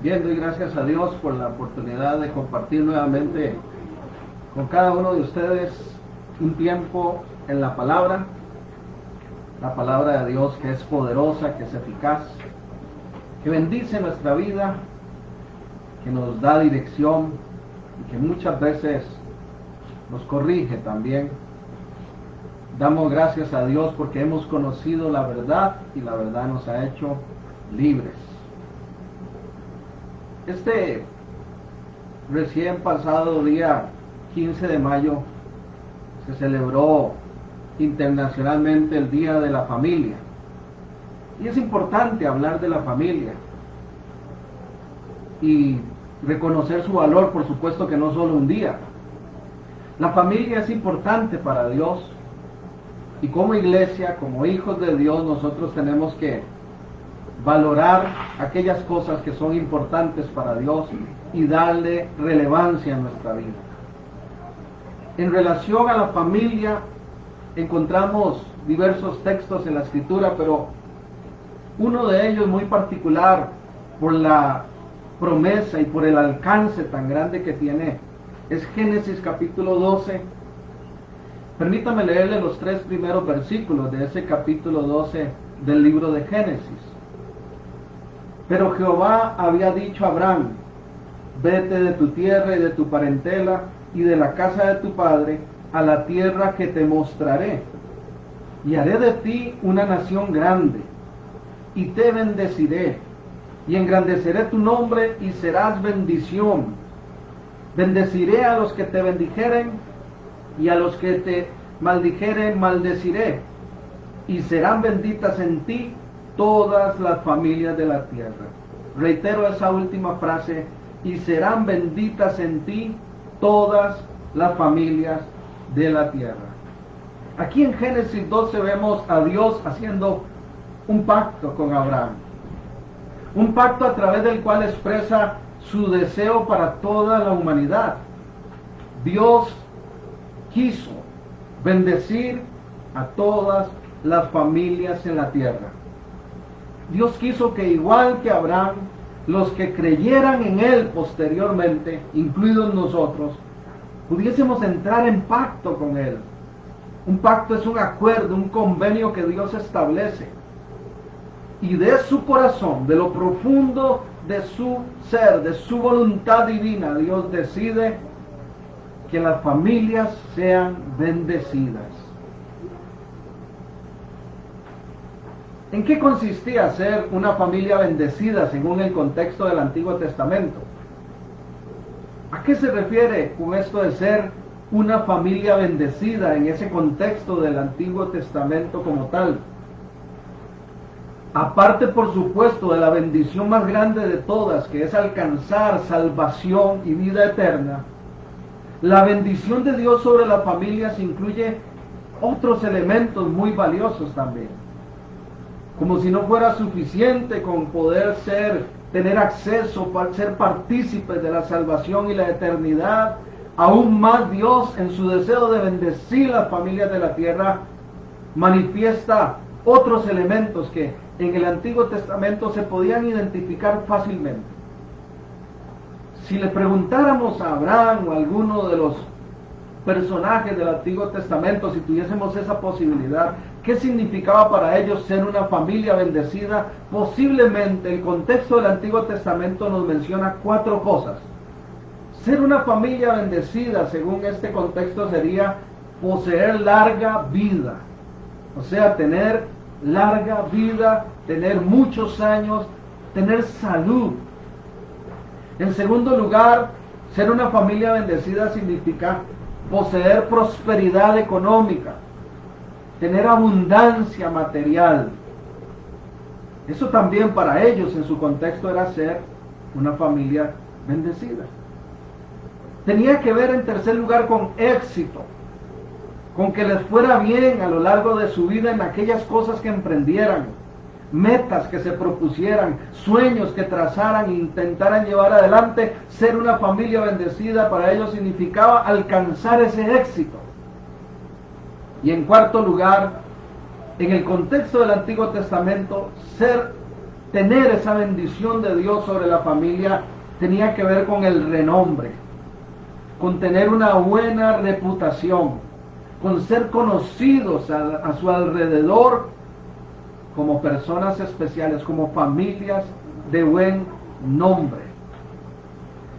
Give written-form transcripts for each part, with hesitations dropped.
Bien, doy gracias a Dios por la oportunidad de compartir nuevamente con cada uno de ustedes un tiempo en la palabra de Dios que es poderosa, que es eficaz, que bendice nuestra vida, que nos da dirección y que muchas veces nos corrige también. Damos gracias a Dios porque hemos conocido la verdad y la verdad nos ha hecho libres. Este recién pasado día 15 de mayo se celebró internacionalmente el Día de la Familia. Y es importante hablar de la familia y reconocer su valor, por supuesto que no solo un día. La familia es importante para Dios y como iglesia, como hijos de Dios, nosotros tenemos que valorar aquellas cosas que son importantes para Dios y darle relevancia a nuestra vida. En relación a la familia, encontramos diversos textos en la Escritura, pero uno de ellos muy particular por la promesa y por el alcance tan grande que tiene es Génesis capítulo 12. Permítame leerle los 3 primeros versículos de ese capítulo 12 del libro de Génesis. Pero Jehová había dicho a Abraham: vete de tu tierra y de tu parentela y de la casa de tu padre a la tierra que te mostraré, y haré de ti una nación grande, y te bendeciré, y engrandeceré tu nombre, y serás bendición. Bendeciré a los que te bendijeren, y a los que te maldijeren maldeciré, y serán benditas en ti todas las familias de la tierra. Reitero esa última frase: y serán benditas en ti todas las familias de la tierra. Aquí en Génesis 12 vemos a Dios haciendo un pacto con Abraham. Un pacto a través del cual expresa su deseo para toda la humanidad. Dios quiso bendecir a todas las familias en la tierra. Dios quiso que igual que Abraham, los que creyeran en Él posteriormente, incluidos nosotros, pudiésemos entrar en pacto con Él. Un pacto es un acuerdo, un convenio que Dios establece. Y de su corazón, de lo profundo de su ser, de su voluntad divina, Dios decide que las familias sean bendecidas. ¿En qué consistía ser una familia bendecida según el contexto del Antiguo Testamento? ¿A qué se refiere con esto de ser una familia bendecida en ese contexto del Antiguo Testamento como tal? Aparte, por supuesto, de la bendición más grande de todas, que es alcanzar salvación y vida eterna, la bendición de Dios sobre las familias incluye otros elementos muy valiosos también. Como si no fuera suficiente con poder tener acceso para ser partícipes de la salvación y la eternidad, aún más Dios, en su deseo de bendecir las familias de la tierra, manifiesta otros elementos que en el Antiguo Testamento se podían identificar fácilmente. Si le preguntáramos a Abraham o a alguno de los personajes del Antiguo Testamento, si tuviésemos esa posibilidad, ¿qué significaba para ellos ser una familia bendecida? Posiblemente el contexto del Antiguo Testamento nos menciona 4 cosas. Ser una familia bendecida, según este contexto, sería poseer larga vida. O sea, tener larga vida, tener muchos años, tener salud. En segundo lugar, ser una familia bendecida significa poseer prosperidad económica, tener abundancia material. Eso también para ellos en su contexto era ser una familia bendecida. Tenía que ver en tercer lugar con éxito, con que les fuera bien a lo largo de su vida en aquellas cosas que emprendieran, metas que se propusieran, sueños que trazaran e intentaran llevar adelante. Ser una familia bendecida para ellos significaba alcanzar ese éxito. Y en cuarto lugar, en el contexto del Antiguo Testamento, ser tener esa bendición de Dios sobre la familia tenía que ver con el renombre, con tener una buena reputación, con ser conocidos a su alrededor como personas especiales, como familias de buen nombre.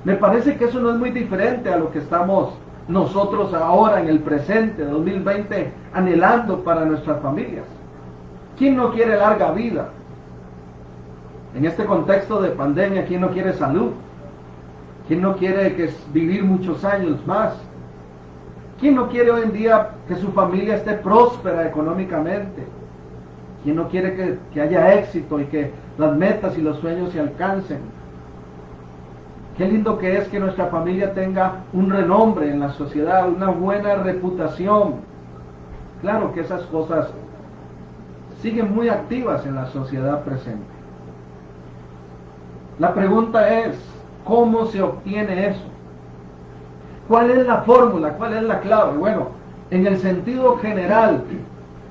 Me parece que eso no es muy diferente a lo que estamos nosotros ahora en el presente, 2020, anhelando para nuestras familias. ¿Quién no quiere larga vida? En este contexto de pandemia, ¿quién no quiere salud? ¿Quién no quiere vivir muchos años más? ¿Quién no quiere hoy en día que su familia esté próspera económicamente? ¿Quién no quiere que haya éxito y que las metas y los sueños se alcancen? Qué lindo que es que nuestra familia tenga un renombre en la sociedad, una buena reputación. Claro que esas cosas siguen muy activas en la sociedad presente. La pregunta es, ¿cómo se obtiene eso? ¿Cuál es la fórmula? ¿Cuál es la clave? Bueno, en el sentido general,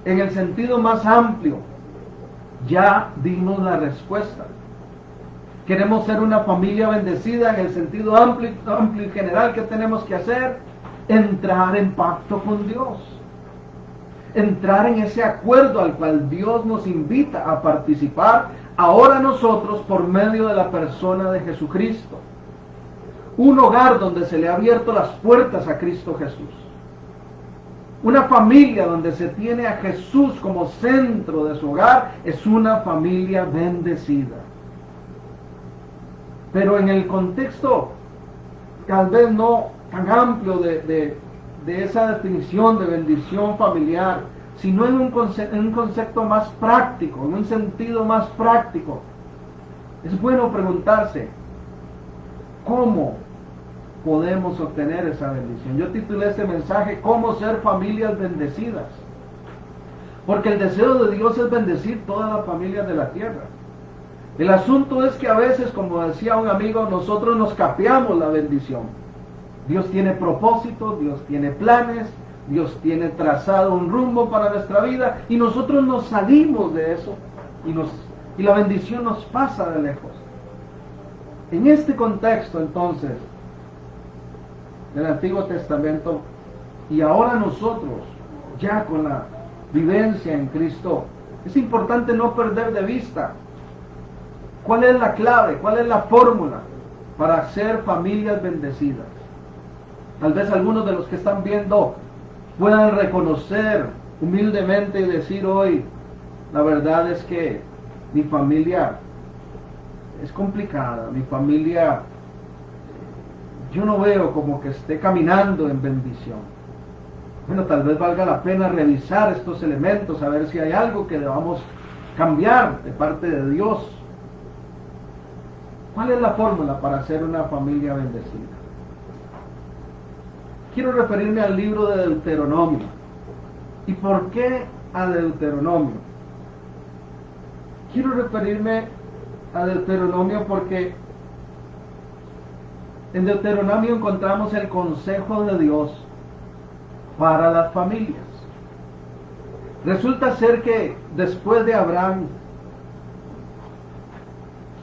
en el sentido más amplio, ya dimos la respuesta. Queremos ser una familia bendecida en el sentido amplio y general. ¿Qué tenemos que hacer? Entrar en pacto con Dios. Entrar en ese acuerdo al cual Dios nos invita a participar ahora nosotros por medio de la persona de Jesucristo. Un hogar donde se le ha abierto las puertas a Cristo Jesús. Una familia donde se tiene a Jesús como centro de su hogar es una familia bendecida. Pero en el contexto tal vez no tan amplio de esa definición de bendición familiar, sino en un concepto más práctico, en un sentido más práctico, es bueno preguntarse, ¿cómo podemos obtener esa bendición? Yo titulé este mensaje, ¿cómo ser familias bendecidas? Porque el deseo de Dios es bendecir todas las familias de la tierra. El asunto es que a veces, como decía un amigo, nosotros nos capeamos la bendición. Dios tiene propósitos, Dios tiene planes, Dios tiene trazado un rumbo para nuestra vida y nosotros nos salimos de eso y la bendición nos pasa de lejos. En este contexto, entonces, del Antiguo Testamento y ahora nosotros, ya con la vivencia en Cristo, es importante no perder de vista cuál es la clave, cuál es la fórmula para ser familias bendecidas. Tal vez algunos de los que están viendo puedan reconocer humildemente y decir hoy, la verdad es que mi familia es complicada, mi familia yo no veo como que esté caminando en bendición. Bueno, tal vez valga la pena revisar estos elementos, a ver si hay algo que debamos cambiar de parte de Dios. ¿Cuál es la fórmula para ser una familia bendecida? Quiero referirme al libro de Deuteronomio. ¿Y por qué a Deuteronomio? Quiero referirme a Deuteronomio porque en Deuteronomio encontramos el consejo de Dios para las familias. Resulta ser que después de Abraham,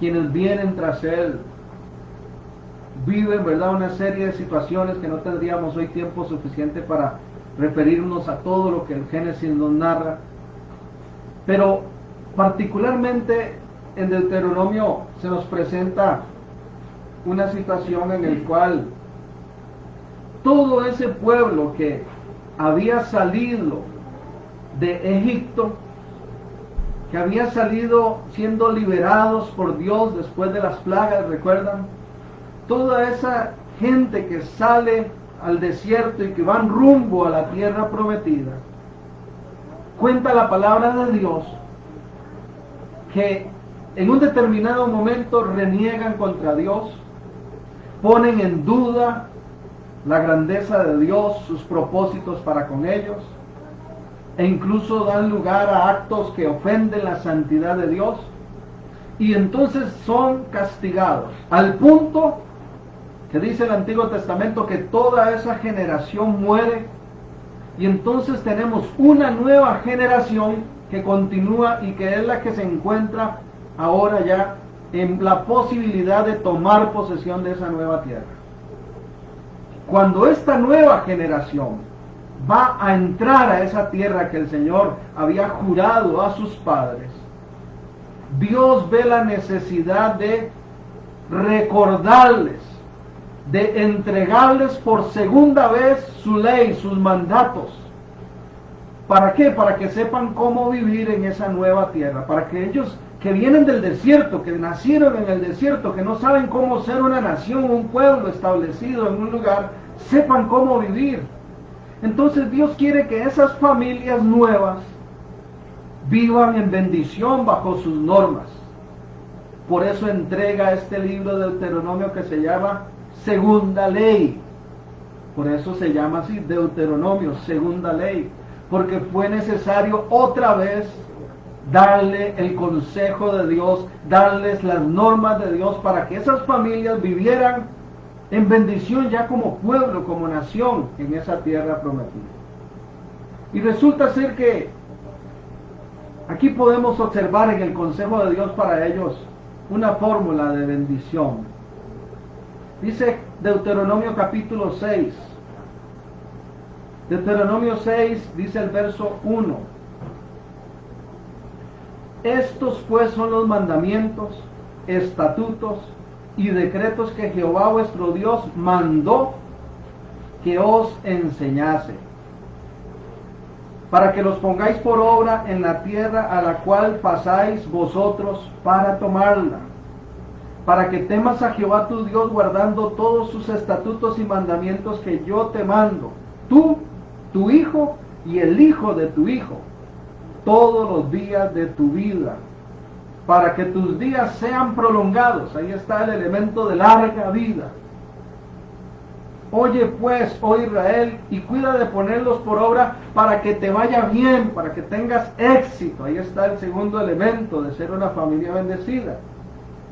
quienes vienen tras él viven, ¿verdad?, una serie de situaciones que no tendríamos hoy tiempo suficiente para referirnos a todo lo que el Génesis nos narra. Pero particularmente en Deuteronomio se nos presenta una situación en la cual todo ese pueblo que había salido de Egipto, que había salido siendo liberados por Dios después de las plagas, ¿recuerdan? Toda esa gente que sale al desierto y que van rumbo a la tierra prometida, cuenta la palabra de Dios que en un determinado momento reniegan contra Dios, ponen en duda la grandeza de Dios, sus propósitos para con ellos, e incluso dan lugar a actos que ofenden la santidad de Dios, y entonces son castigados, al punto que dice el Antiguo Testamento que toda esa generación muere, y entonces tenemos una nueva generación que continúa y que es la que se encuentra ahora ya en la posibilidad de tomar posesión de esa nueva tierra. Cuando esta nueva generación va a entrar a esa tierra que el Señor había jurado a sus padres, Dios ve la necesidad de recordarles, de entregarles por segunda vez su ley, sus mandatos. ¿Para qué? Para que sepan cómo vivir en esa nueva tierra, para que ellos que vienen del desierto, que nacieron en el desierto, que no saben cómo ser una nación, un pueblo establecido en un lugar, sepan cómo vivir. Entonces Dios quiere que esas familias nuevas vivan en bendición bajo sus normas. Por eso entrega este libro de Deuteronomio que se llama Segunda Ley. Por eso se llama así, Deuteronomio, Segunda Ley. Porque fue necesario otra vez darle el consejo de Dios, darles las normas de Dios para que esas familias vivieran en bendición ya como pueblo, como nación en esa tierra prometida. Y resulta ser que aquí podemos observar en el consejo de Dios para ellos una fórmula de bendición. Dice Deuteronomio capítulo 6. Deuteronomio 6 dice el verso 1. Estos pues son los mandamientos, estatutos y decretos que Jehová vuestro Dios mandó que os enseñase, para que los pongáis por obra en la tierra a la cual pasáis vosotros para tomarla, para que temas a Jehová tu Dios guardando todos sus estatutos y mandamientos que yo te mando, tú, tu hijo y el hijo de tu hijo, todos los días de tu vida, para que tus días sean prolongados. Ahí está el elemento de larga vida. Oye pues, oh Israel, y cuida de ponerlos por obra para que te vaya bien, para que tengas éxito. Ahí está el segundo elemento de ser una familia bendecida.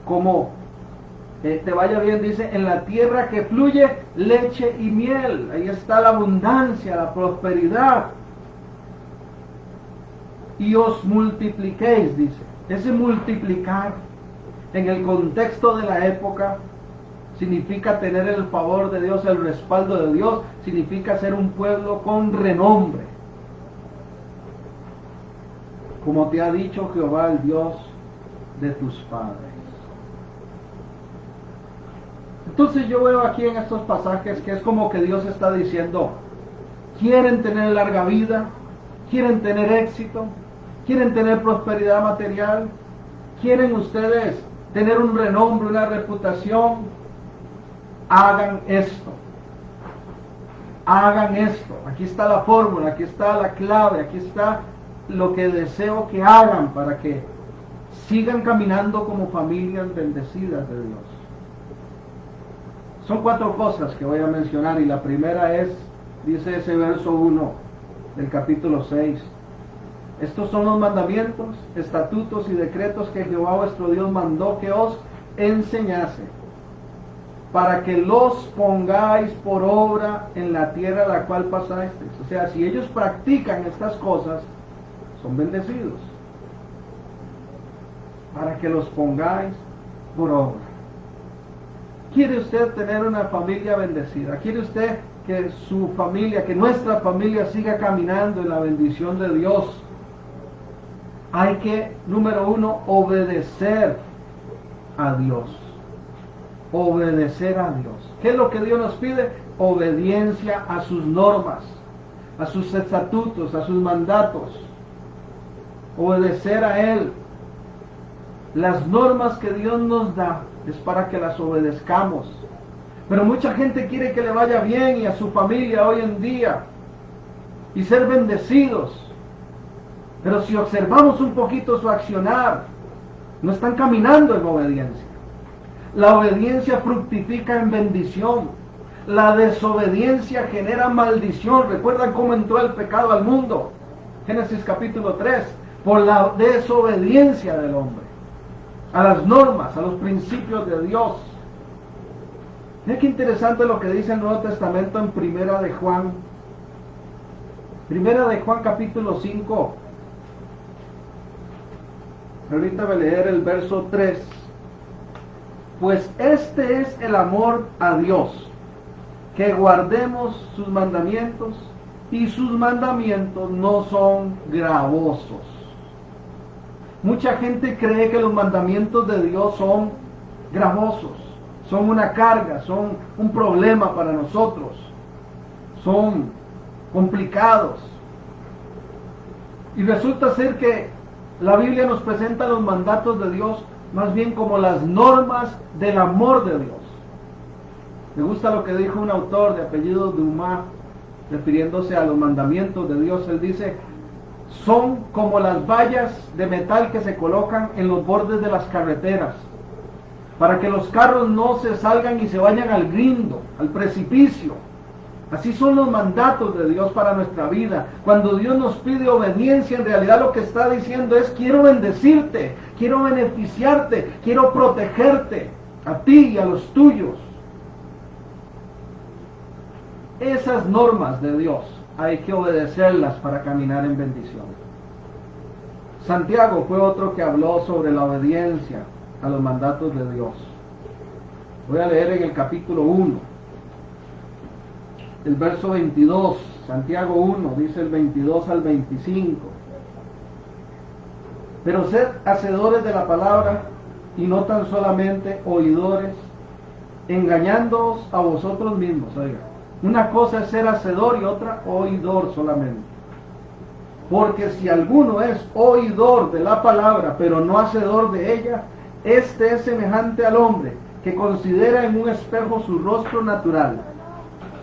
Como te vaya bien, dice, en la tierra que fluye leche y miel. Ahí está la abundancia, la prosperidad. Y os multipliquéis, dice. Ese multiplicar en el contexto de la época significa tener el favor de Dios, el respaldo de Dios, significa ser un pueblo con renombre. Como te ha dicho Jehová, el Dios de tus padres. Entonces yo veo aquí en estos pasajes que es como que Dios está diciendo, quieren tener larga vida, quieren tener éxito, quieren tener prosperidad material, quieren ustedes tener un renombre, una reputación, hagan esto. Hagan esto. Aquí está la fórmula, aquí está la clave, aquí está lo que deseo que hagan para que sigan caminando como familias bendecidas de Dios. Son 4 cosas que voy a mencionar y la primera es, dice ese verso 1 del capítulo 6. Estos son los mandamientos, estatutos y decretos que Jehová vuestro Dios mandó que os enseñase, para que los pongáis por obra en la tierra a la cual pasasteis. O sea, si ellos practican estas cosas, son bendecidos. Para que los pongáis por obra. ¿Quiere usted tener una familia bendecida? ¿Quiere usted que su familia, que nuestra familia siga caminando en la bendición de Dios? Hay que, número 1, obedecer a Dios. Obedecer a Dios. ¿Qué es lo que Dios nos pide? Obediencia a sus normas, a sus estatutos, a sus mandatos. Obedecer a Él. Las normas que Dios nos da es para que las obedezcamos. Pero mucha gente quiere que le vaya bien y a su familia hoy en día y ser bendecidos. Pero si observamos un poquito su accionar, no están caminando en obediencia. La obediencia fructifica en bendición. La desobediencia genera maldición. ¿Recuerdan cómo entró el pecado al mundo? Génesis capítulo 3. Por la desobediencia del hombre a las normas, a los principios de Dios. Mira qué interesante lo que dice el Nuevo Testamento en Primera de Juan. Primera de Juan capítulo 5. permítame leer el verso 3. Pues este es el amor a Dios, que guardemos sus mandamientos, y sus mandamientos no son gravosos. Mucha gente cree que los mandamientos de Dios son gravosos, son una carga, son un problema para nosotros, son complicados. Y resulta ser que la Biblia nos presenta los mandatos de Dios más bien como las normas del amor de Dios. Me gusta lo que dijo un autor de apellido Dumas, refiriéndose a los mandamientos de Dios. Él dice: son como las vallas de metal que se colocan en los bordes de las carreteras, para que los carros no se salgan y se vayan al guindo, al precipicio. Así son los mandatos de Dios para nuestra vida. Cuando Dios nos pide obediencia, en realidad lo que está diciendo es: quiero bendecirte, quiero beneficiarte, quiero protegerte, a ti y a los tuyos. Esas normas de Dios hay que obedecerlas para caminar en bendición. Santiago fue otro que habló sobre la obediencia a los mandatos de Dios. Voy a leer en el capítulo 1, el verso 22, Santiago 1, dice el 22 al 25. Pero sed hacedores de la palabra y no tan solamente oidores, engañándoos a vosotros mismos. Oiga, una cosa es ser hacedor y otra oidor solamente. Porque si alguno es oidor de la palabra, pero no hacedor de ella, este es semejante al hombre que considera en un espejo su rostro natural,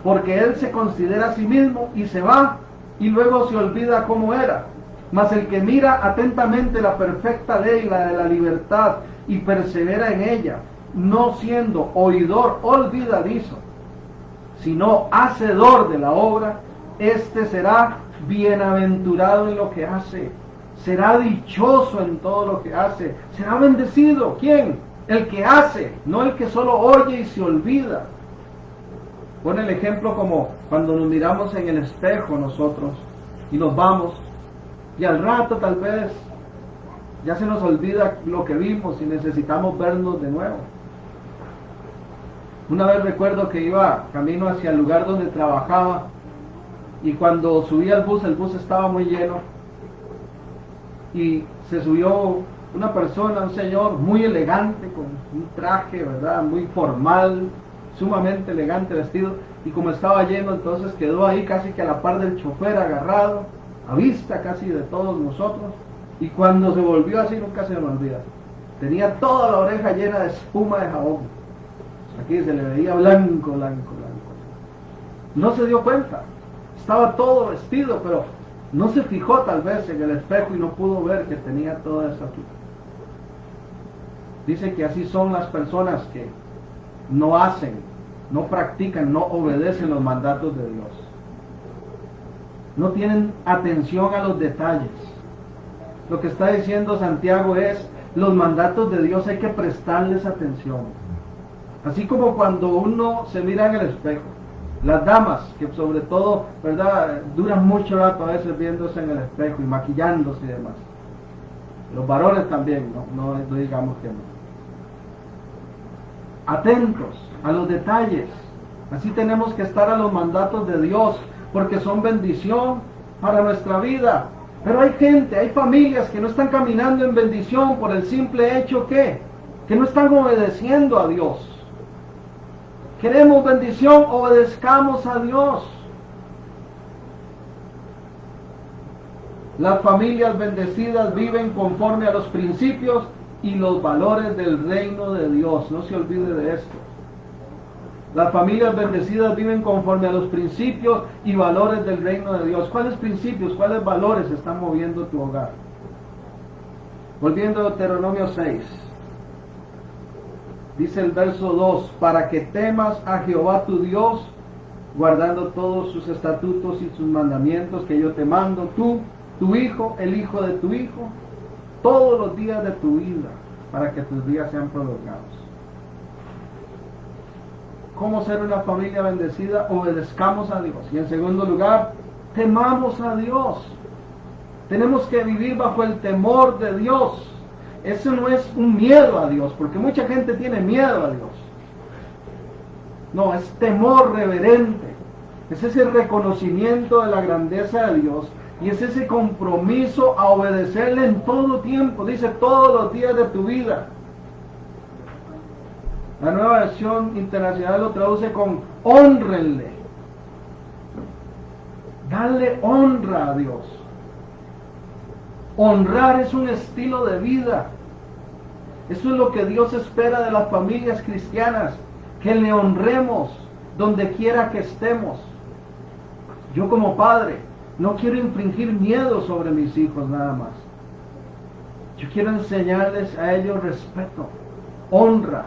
porque él se considera a sí mismo y se va, y luego se olvida cómo era. Mas el que mira atentamente la perfecta ley, la de la libertad, y persevera en ella, no siendo oidor olvidadizo, sino hacedor de la obra, este será bienaventurado en lo que hace, será dichoso en todo lo que hace, será bendecido. ¿Quién? El que hace, no el que solo oye y se olvida. Pone el ejemplo como cuando nos miramos en el espejo nosotros y nos vamos, y al rato tal vez ya se nos olvida lo que vimos y necesitamos vernos de nuevo. Una vez recuerdo que iba camino hacia el lugar donde trabajaba, y cuando subí al bus, el bus estaba muy lleno, y se subió una persona, un señor muy elegante, con un traje, ¿verdad?, muy formal, sumamente elegante vestido, y como estaba lleno, entonces quedó ahí casi que a la par del chofer, agarrado, a vista casi de todos nosotros, y cuando se volvió así, nunca se me olvida, tenía toda la oreja llena de espuma de jabón. Aquí se le veía blanco, blanco, blanco. No se dio cuenta, estaba todo vestido, pero no se fijó tal vez en el espejo y no pudo ver que tenía toda esa aquí. Dice que así son las personas que no hacen, no practican, no obedecen los mandatos de Dios. No tienen atención a los detalles. Lo que está diciendo Santiago es: los mandatos de Dios hay que prestarles atención. Así como cuando uno se mira en el espejo, las damas, que sobre todo, ¿verdad?, duran mucho rato a veces viéndose en el espejo y maquillándose y demás. Los varones también, no digamos que no. Atentos a los detalles. Así tenemos que estar a los mandatos de Dios, porque son bendición para nuestra vida. Pero hay gente, hay familias que no están caminando en bendición por el simple hecho que no están obedeciendo a Dios. Queremos bendición, obedezcamos a Dios. Las familias bendecidas viven conforme a los principios y los valores del reino de Dios. No se olvide de esto. Las familias bendecidas viven conforme a los principios y valores del reino de Dios. ¿Cuáles principios, cuáles valores están moviendo tu hogar? Volviendo a Deuteronomio 6. Dice el verso 2: para que temas a Jehová tu Dios, guardando todos sus estatutos y sus mandamientos que yo te mando, tú, tu hijo, el hijo de tu hijo, todos los días de tu vida, para que tus días sean prolongados. ¿Cómo ser una familia bendecida? Obedezcamos a Dios. Y en segundo lugar, temamos a Dios. Tenemos que vivir bajo el temor de Dios. eso no es un miedo a Dios, porque mucha gente tiene miedo a Dios. No, es temor reverente. Es ese reconocimiento de la grandeza de Dios y es ese compromiso a obedecerle en todo tiempo. Dice todos los días de tu vida. La Nueva Versión Internacional lo traduce con honrenle. Dale honra a Dios. Honrar es un estilo de vida. Eso es lo que Dios espera de las familias cristianas, que le honremos donde quiera que estemos. Yo como padre no quiero infringir miedo sobre mis hijos nada más. Yo quiero enseñarles a ellos respeto, honra,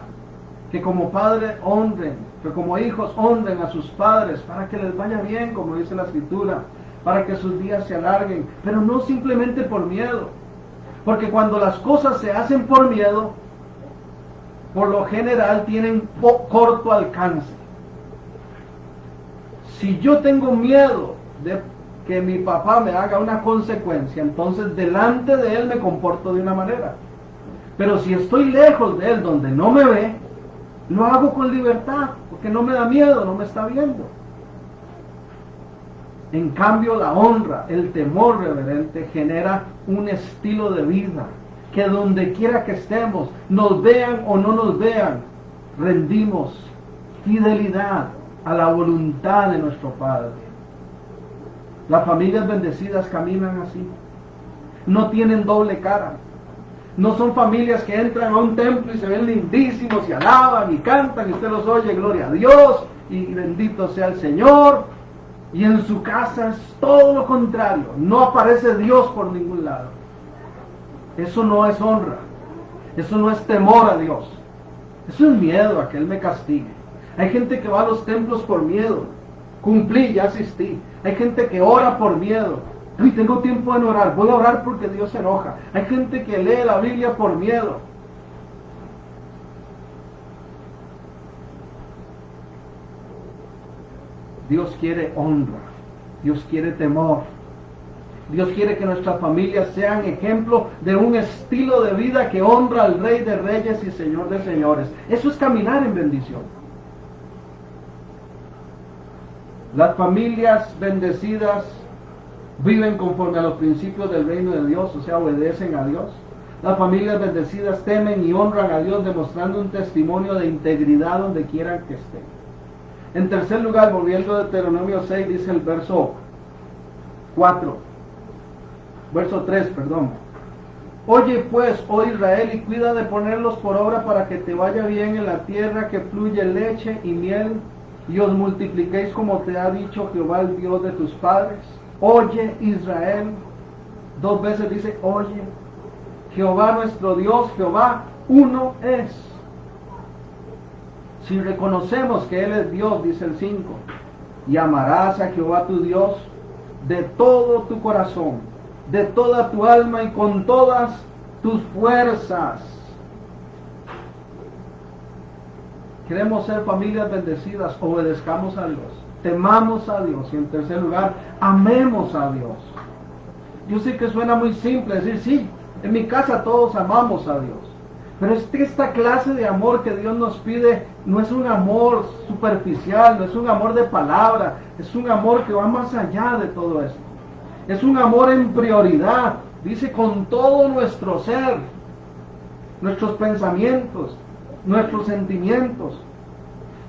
que como padre honren, que como hijos honren a sus padres para que les vaya bien, como dice la Escritura, para que sus días se alarguen, pero no simplemente por miedo, porque cuando las cosas se hacen por miedo, por lo general tienen corto alcance. Si yo tengo miedo de que mi papá me haga una consecuencia, entonces delante de él me comporto de una manera. Pero si estoy lejos de él, donde no me ve, lo hago con libertad, porque no me da miedo, no me está viendo. En cambio, la honra, el temor reverente genera un estilo de vida, que donde quiera que estemos, nos vean o no nos vean, rendimos fidelidad a la voluntad de nuestro Padre. Las familias bendecidas caminan así. No tienen doble cara. No son familias que entran a un templo y se ven lindísimos y alaban y cantan y usted los oye, gloria a Dios y bendito sea el Señor. Y en su casa es todo lo contrario. No aparece Dios por ningún lado. Eso no es honra. Eso no es temor a Dios. Eso es miedo a que Él me castigue. Hay gente que va a los templos por miedo. Cumplí, ya asistí. Hay gente que ora por miedo. Uy, tengo tiempo en orar. Voy a orar porque Dios se enoja. Hay gente que lee la Biblia por miedo. Dios quiere honra. Dios quiere temor. Dios quiere que nuestras familias sean ejemplo de un estilo de vida que honra al Rey de Reyes y Señor de Señores. Eso es caminar en bendición. Las familias bendecidas viven conforme a los principios del reino de Dios, o sea, obedecen a Dios. Las familias bendecidas temen y honran a Dios, demostrando un testimonio de integridad donde quieran que estén. En tercer lugar, volviendo a Deuteronomio 6, dice el verso 3, perdón. Oye pues, oh Israel, y cuida de ponerlos por obra para que te vaya bien en la tierra que fluye leche y miel, y os multipliquéis como te ha dicho Jehová, el Dios de tus padres. Oye Israel, 2 veces dice oye. Jehová nuestro Dios, Jehová uno es. Si reconocemos que Él es Dios, dice el 5, y amarás a Jehová tu Dios de todo tu corazón, de toda tu alma y con todas tus fuerzas. Queremos ser familias bendecidas, obedezcamos a Dios, temamos a Dios y en tercer lugar, amemos a Dios. Yo sé que suena muy simple decir, sí, en mi casa todos amamos a Dios, pero esta clase de amor que Dios nos pide no es un amor superficial, no es un amor de palabra, es un amor que va más allá de todo esto. Es un amor en prioridad, dice con todo nuestro ser, nuestros pensamientos, nuestros sentimientos,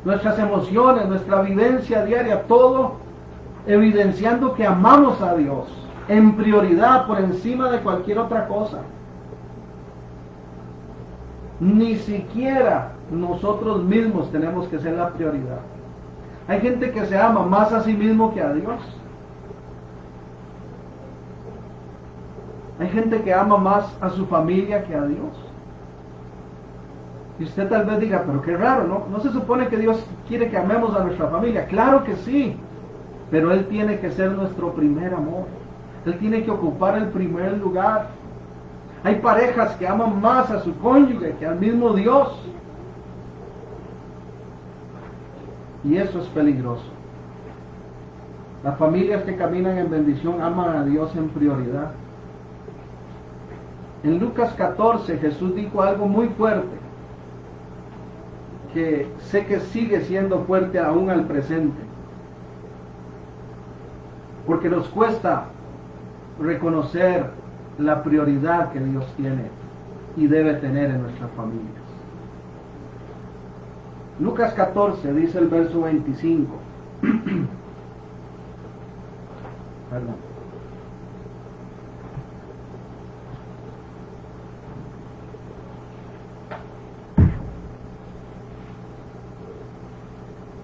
nuestras emociones, nuestra vivencia diaria, todo evidenciando que amamos a Dios en prioridad por encima de cualquier otra cosa. Ni siquiera nosotros mismos tenemos que ser la prioridad. Hay gente que se ama más a sí mismo que a Dios. Hay gente que ama más a su familia que a Dios. Y usted tal vez diga, pero qué raro, ¿no? ¿No se supone que Dios quiere que amemos a nuestra familia? Claro que sí, pero Él tiene que ser nuestro primer amor. Él tiene que ocupar el primer lugar. Hay parejas que aman más a su cónyuge que al mismo Dios. Y eso es peligroso. Las familias que caminan en bendición aman a Dios en prioridad. En Lucas 14 Jesús dijo algo muy fuerte, que sé que sigue siendo fuerte aún al presente, porque nos cuesta reconocer la prioridad que Dios tiene y debe tener en nuestras familias. Lucas 14 dice el verso 25. Perdón.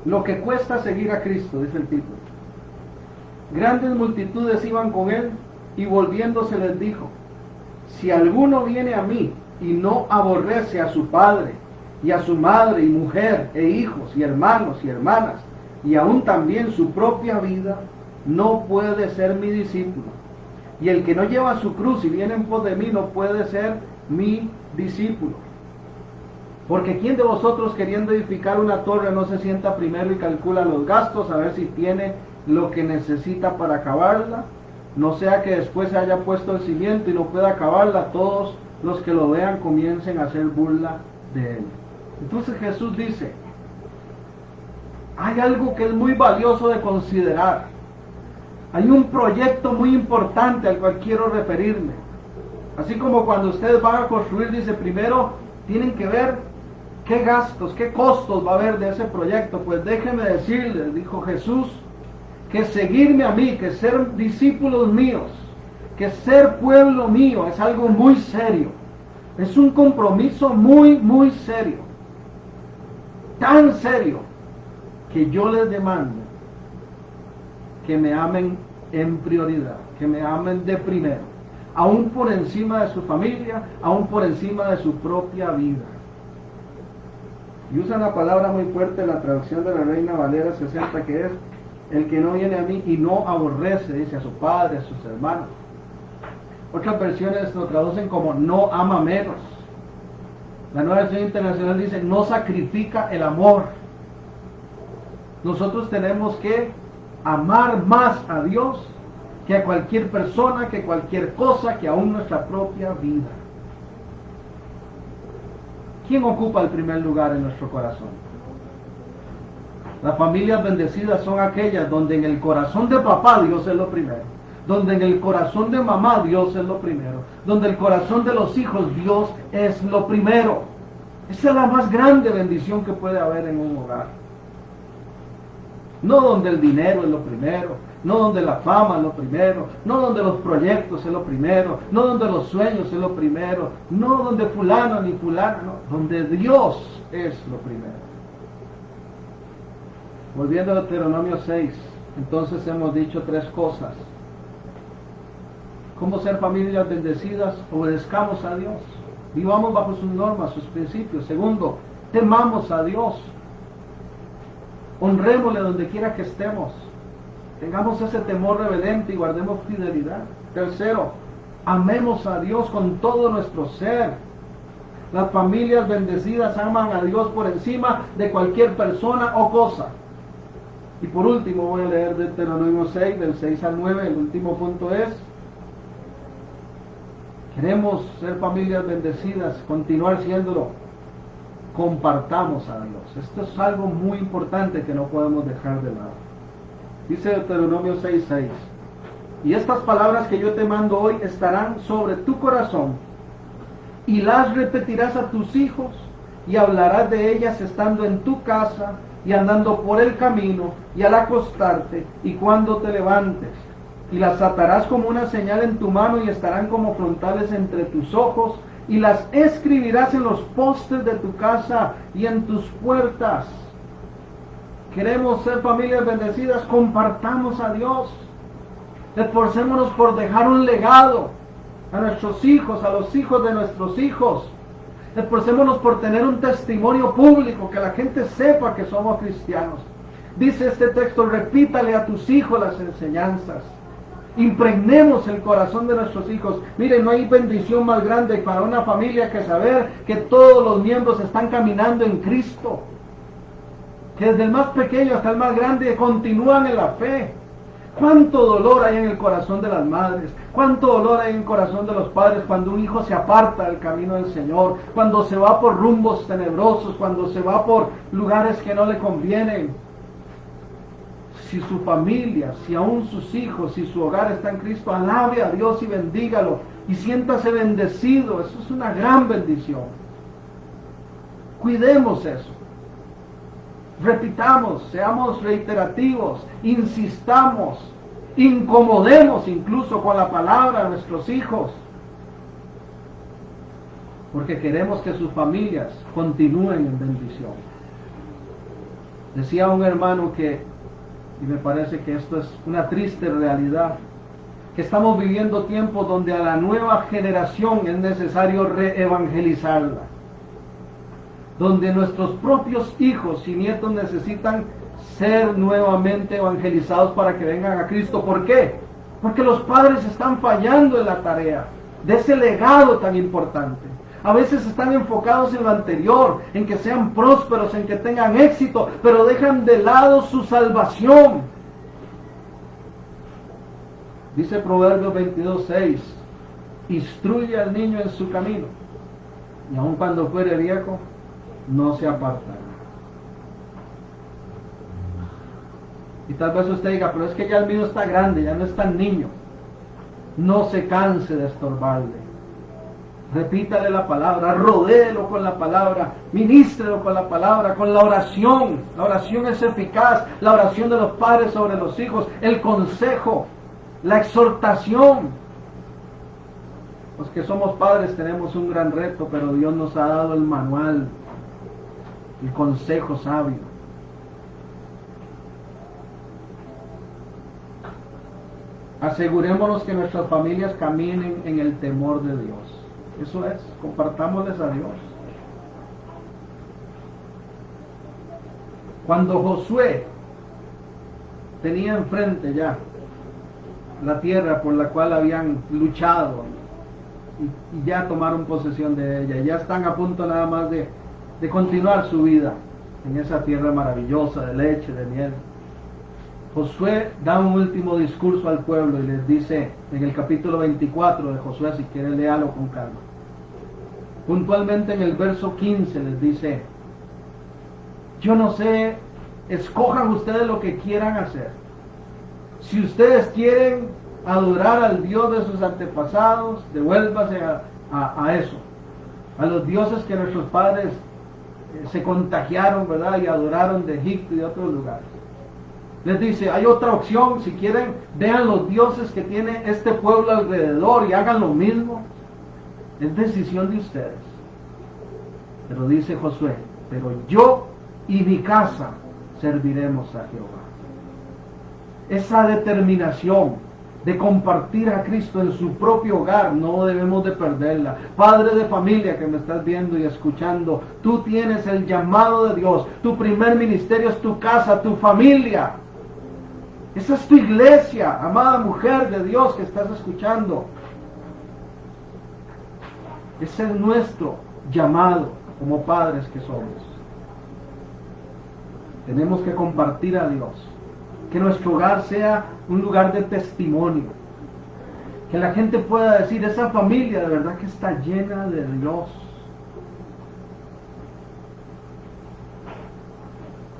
Lo que cuesta seguir a Cristo, dice el título. Grandes multitudes iban con él y volviéndose les dijo: si alguno viene a mí y no aborrece a su padre y a su madre y mujer e hijos y hermanos y hermanas y aún también su propia vida, no puede ser mi discípulo. Y el que no lleva su cruz y viene en pos de mí no puede ser mi discípulo. Porque ¿quién de vosotros, queriendo edificar una torre, no se sienta primero y calcula los gastos a ver si tiene lo que necesita para acabarla? No sea que después se haya puesto el cimiento y no pueda acabarla, todos los que lo vean comiencen a hacer burla de él. Entonces Jesús dice, hay algo que es muy valioso de considerar. Hay un proyecto muy importante al cual quiero referirme. Así como cuando ustedes van a construir, dice, primero tienen que ver qué gastos, qué costos va a haber de ese proyecto. Pues déjenme decirles, dijo Jesús, que seguirme a mí, que ser discípulos míos, que ser pueblo mío es algo muy serio. Es un compromiso muy, muy serio. Tan serio que yo les demando que me amen en prioridad, que me amen de primero, aún por encima de su familia, aún por encima de su propia vida. Y usa una palabra muy fuerte en la traducción de la Reina Valera 60, que es: el que no viene a mí y no aborrece, dice, a su padre, a sus hermanos. Otras versiones lo traducen como no ama menos. La Nueva Versión Internacional dice no sacrifica el amor. Nosotros tenemos que amar más a Dios que a cualquier persona, que cualquier cosa, que aún nuestra propia vida. ¿Quién ocupa el primer lugar en nuestro corazón? Las familias bendecidas son aquellas donde en el corazón de papá Dios es lo primero, donde en el corazón de mamá Dios es lo primero, donde el corazón de los hijos Dios es lo primero. Esa es la más grande bendición que puede haber en un hogar. No donde el dinero es lo primero, no donde la fama es lo primero, no donde los proyectos es lo primero, no donde los sueños es lo primero, no donde fulano ni fulana, no, donde Dios es lo primero. Volviendo a Deuteronomio 6, entonces hemos dicho tres cosas. ¿Cómo ser familias bendecidas? Obedezcamos a Dios, vivamos bajo sus normas, sus principios. Segundo, temamos a Dios, honrémosle donde quiera que estemos, tengamos ese temor reverente y guardemos fidelidad. Tercero, amemos a Dios con todo nuestro ser. Las familias bendecidas aman a Dios por encima de cualquier persona o cosa. Y por último voy a leer Deuteronomio 6, del 6 al 9, el último punto es: queremos ser familias bendecidas, continuar siéndolo, compartamos a Dios. Esto es algo muy importante que no podemos dejar de lado. Dice Deuteronomio 6:6: y estas palabras que yo te mando hoy estarán sobre tu corazón, y las repetirás a tus hijos, y hablarás de ellas estando en tu casa, y andando por el camino, y al acostarte, y cuando te levantes. Y las atarás como una señal en tu mano, y estarán como frontales entre tus ojos, y las escribirás en los postes de tu casa y en tus puertas. Queremos ser familias bendecidas, compartamos a Dios. Esforcémonos por dejar un legado a nuestros hijos, a los hijos de nuestros hijos. Esforcémonos por tener un testimonio público, que la gente sepa que somos cristianos. Dice este texto: repítale a tus hijos las enseñanzas. Impregnemos el corazón de nuestros hijos. Miren, no hay bendición más grande para una familia que saber que todos los miembros están caminando en Cristo, que desde el más pequeño hasta el más grande continúan en la fe. Cuánto dolor hay en el corazón de las madres, cuánto dolor hay en el corazón de los padres cuando un hijo se aparta del camino del Señor, cuando se va por rumbos tenebrosos, cuando se va por lugares que no le convienen. Si su familia, si aún sus hijos, si su hogar está en Cristo, alabe a Dios y bendígalo y siéntase bendecido. Eso es una gran bendición. Cuidemos eso. Repitamos, seamos reiterativos, insistamos, incomodemos incluso con la palabra a nuestros hijos, porque queremos que sus familias continúen en bendición. Decía un hermano que, y me parece que esto es una triste realidad, que estamos viviendo tiempos donde a la nueva generación es necesario reevangelizarla, donde nuestros propios hijos y nietos necesitan ser nuevamente evangelizados para que vengan a Cristo. ¿Por qué? Porque los padres están fallando en la tarea de ese legado tan importante. A veces están enfocados en lo anterior, en que sean prósperos, en que tengan éxito, pero dejan de lado su salvación. Dice Proverbios 22:6, instruye al niño en su camino, y aun cuando fuere viejo, no se apartará. Y tal vez usted diga, pero es que ya el mío está grande, ya no es tan niño. No se canse de estorbarle. Repítale la palabra, rodéelo con la palabra, ministrelo con la palabra, con la oración. La oración es eficaz, la oración de los padres sobre los hijos, el consejo, la exhortación. Los que somos padres tenemos un gran reto, pero Dios nos ha dado el manual, el consejo sabio. Asegurémonos que nuestras familias caminen en el temor de Dios. Eso es, compartámosles a Dios. Cuando Josué tenía enfrente ya la tierra por la cual habían luchado y ya tomaron posesión de ella, ya están a punto nada más de continuar su vida en esa tierra maravillosa de leche, de miel. Josué da un último discurso al pueblo y les dice en el capítulo 24 de Josué, si quieren léalo con calma. Puntualmente en el verso 15 les dice, yo no sé, escojan ustedes lo que quieran hacer. Si ustedes quieren adorar al Dios de sus antepasados, devuélvase a eso, a los dioses que nuestros padres se contagiaron, ¿verdad? Y adoraron de Egipto y de otros lugares. Les dice, hay otra opción, si quieren, vean los dioses que tiene este pueblo alrededor y hagan lo mismo. Es decisión de ustedes. Pero dice Josué, pero yo y mi casa serviremos a Jehová. Esa determinación de compartir a Cristo en su propio hogar, no debemos de perderla. Padre de familia que me estás viendo y escuchando, tú tienes el llamado de Dios. Tu primer ministerio es tu casa, tu familia. Esa es tu iglesia, amada mujer de Dios que estás escuchando. Ese es nuestro llamado como padres que somos. Tenemos que compartir a Dios. Que nuestro hogar sea un lugar de testimonio. Que la gente pueda decir, esa familia de verdad que está llena de Dios.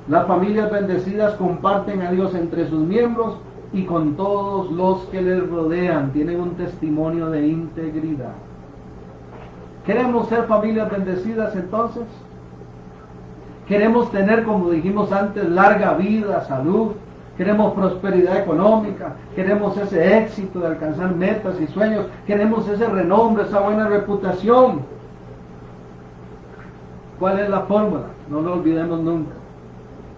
Las familias bendecidas comparten a Dios entre sus miembros y con todos los que les rodean. Tienen un testimonio de integridad. ¿Queremos ser familias bendecidas entonces? ¿Queremos tener, como dijimos antes, larga vida, salud? ¿Queremos prosperidad económica? ¿Queremos ese éxito de alcanzar metas y sueños? ¿Queremos ese renombre, esa buena reputación? ¿Cuál es la fórmula? No lo olvidemos nunca.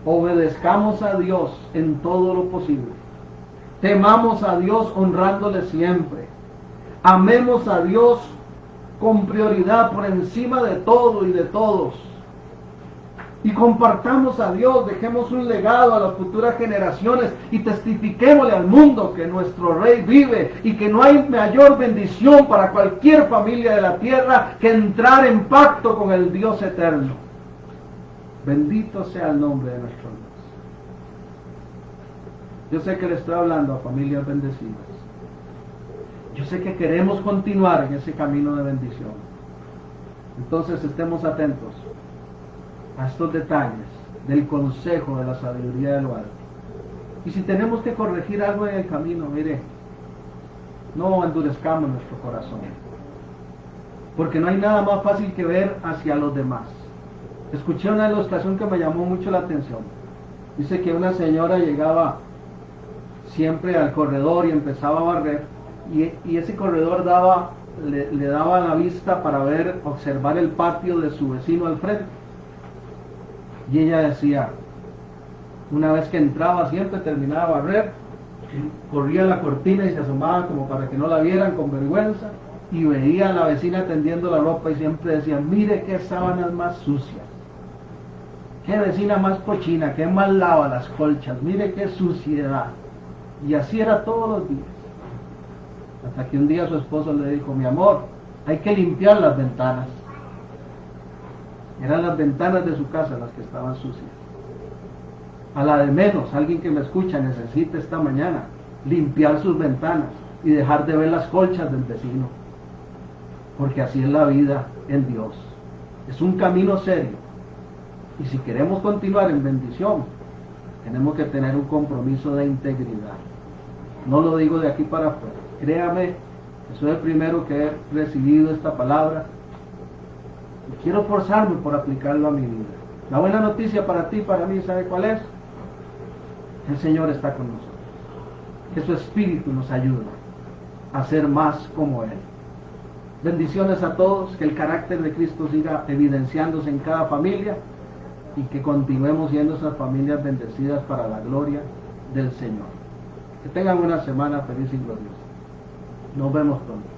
Obedezcamos a Dios en todo lo posible. Temamos a Dios honrándole siempre. Amemos a Dios con prioridad por encima de todo y de todos. Y compartamos a Dios, dejemos un legado a las futuras generaciones y testifiquémosle al mundo que nuestro Rey vive y que no hay mayor bendición para cualquier familia de la tierra que entrar en pacto con el Dios eterno. Bendito sea el nombre de nuestro Dios. Yo sé que le estoy hablando a familias bendecidas. Yo sé que queremos continuar en ese camino de bendición. Entonces estemos atentos a estos detalles del consejo de la sabiduría del alto. Y si tenemos que corregir algo en el camino, mire, no endurezcamos nuestro corazón. Porque no hay nada más fácil que ver hacia los demás. Escuché una ilustración que me llamó mucho la atención. Dice que una señora llegaba siempre al corredor y empezaba a barrer, y ese corredor le daba la vista para observar el patio de su vecino al frente. Y ella decía, una vez que entraba siempre terminaba de barrer, corría la cortina y se asomaba como para que no la vieran con vergüenza, y veía a la vecina tendiendo la ropa y siempre decía, mire qué sábanas más sucias, qué vecina más cochina, qué mal lava las colchas, mire qué suciedad. Y así era todos los días. Hasta que un día su esposo le dijo, mi amor, hay que limpiar las ventanas. Eran las ventanas de su casa las que estaban sucias. A la de menos, alguien que me escucha necesita esta mañana limpiar sus ventanas y dejar de ver las colchas del vecino. Porque así es la vida en Dios. Es un camino serio. Y si queremos continuar en bendición, tenemos que tener un compromiso de integridad. No lo digo de aquí para afuera. Créame, que soy el primero que he recibido esta palabra y quiero forzarme por aplicarlo a mi vida. La buena noticia para ti y para mí, ¿sabe cuál es? El Señor está con nosotros. Que su Espíritu nos ayude a ser más como Él. Bendiciones a todos, que el carácter de Cristo siga evidenciándose en cada familia y que continuemos siendo esas familias bendecidas para la gloria del Señor. Que tengan una semana feliz y gloriosa. Nos vemos pronto.